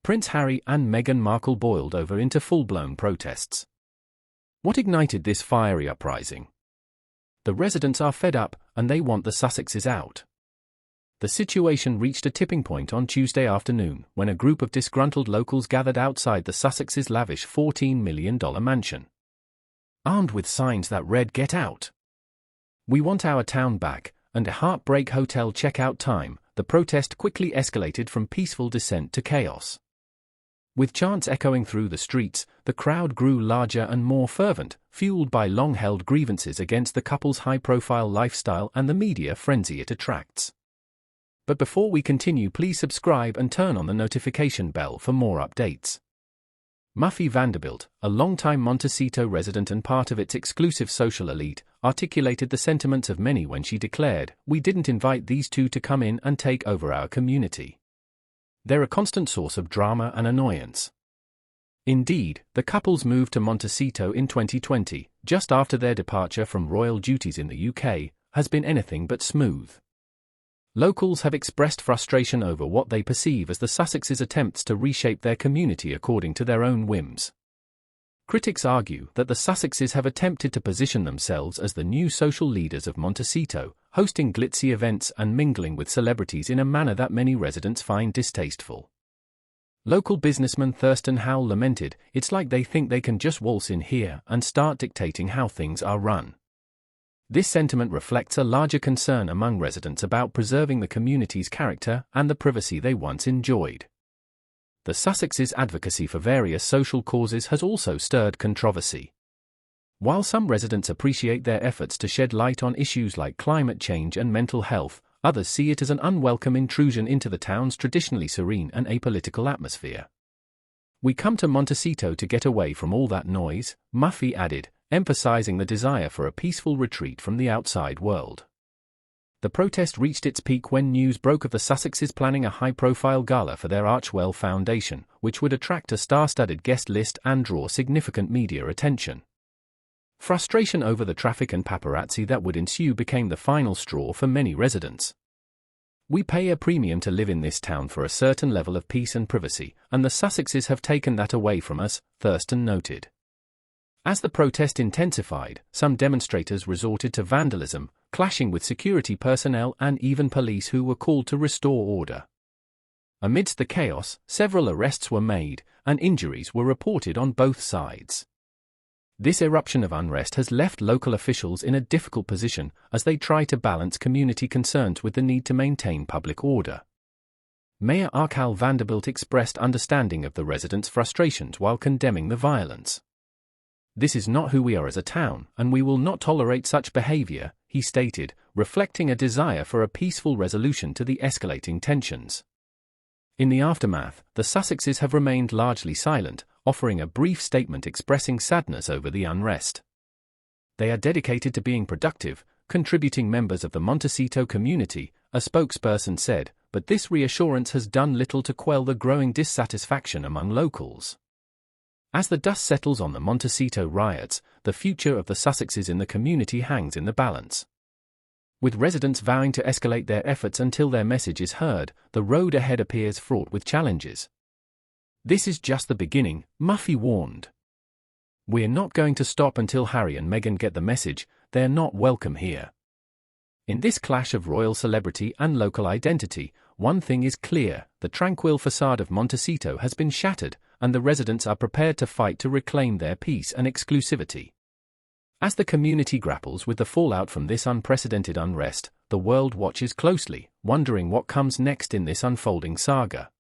Prince Harry and Meghan Markle boiled over into full-blown protests. What ignited this fiery uprising? The residents are fed up, and they want the Sussexes out. The situation reached a tipping point on Tuesday afternoon when a group of disgruntled locals gathered outside the Sussexes' lavish $14 million mansion, armed with signs that read "Get out! We want our town back," and a Heartbreak Hotel Check-Out Time. The protest quickly escalated from peaceful dissent to chaos. With chants echoing through the streets, the crowd grew larger and more fervent, fueled by long-held grievances against the couple's high-profile lifestyle and the media frenzy it attracts. But before we continue, please subscribe and turn on the notification bell for more updates. Muffy Vanderbilt, a longtime Montecito resident and part of its exclusive social elite, articulated the sentiments of many when she declared, "We didn't invite these two to come in and take over our community. They're a constant source of drama and annoyance." Indeed, the couple's move to Montecito in 2020, just after their departure from royal duties in the UK, has been anything but smooth. Locals have expressed frustration over what they perceive as the Sussexes' attempts to reshape their community according to their own whims. Critics argue that the Sussexes have attempted to position themselves as the new social leaders of Montecito, hosting glitzy events and mingling with celebrities in a manner that many residents find distasteful. Local businessman Thurston Howell lamented, "It's like they think they can just waltz in here and start dictating how things are run." This sentiment reflects a larger concern among residents about preserving the community's character and the privacy they once enjoyed. The Sussexes' advocacy for various social causes has also stirred controversy. While some residents appreciate their efforts to shed light on issues like climate change and mental health, others see it as an unwelcome intrusion into the town's traditionally serene and apolitical atmosphere. "We come to Montecito to get away from all that noise," Muffy added, emphasizing the desire for a peaceful retreat from the outside world. The protest reached its peak when news broke of the Sussexes planning a high-profile gala for their Archwell Foundation, which would attract a star-studded guest list and draw significant media attention. Frustration over the traffic and paparazzi that would ensue became the final straw for many residents. "We pay a premium to live in this town for a certain level of peace and privacy, and the Sussexes have taken that away from us," Thurston noted. As the protest intensified, some demonstrators resorted to vandalism, clashing with security personnel and even police who were called to restore order. Amidst the chaos, several arrests were made, and injuries were reported on both sides. This eruption of unrest has left local officials in a difficult position as they try to balance community concerns with the need to maintain public order. Mayor Arkal Vanderbilt expressed understanding of the residents' frustrations while condemning the violence. "This is not who we are as a town, and we will not tolerate such behavior," he stated, reflecting a desire for a peaceful resolution to the escalating tensions. In the aftermath, the Sussexes have remained largely silent, offering a brief statement expressing sadness over the unrest. "They are dedicated to being productive, contributing members of the Montecito community," a spokesperson said, but this reassurance has done little to quell the growing dissatisfaction among locals. As the dust settles on the Montecito riots, the future of the Sussexes in the community hangs in the balance. With residents vowing to escalate their efforts until their message is heard, the road ahead appears fraught with challenges. "This is just the beginning," Muffy warned. "We're not going to stop until Harry and Meghan get the message, they're not welcome here." In this clash of royal celebrity and local identity, one thing is clear: the tranquil facade of Montecito has been shattered, and the residents are prepared to fight to reclaim their peace and exclusivity. As the community grapples with the fallout from this unprecedented unrest, the world watches closely, wondering what comes next in this unfolding saga.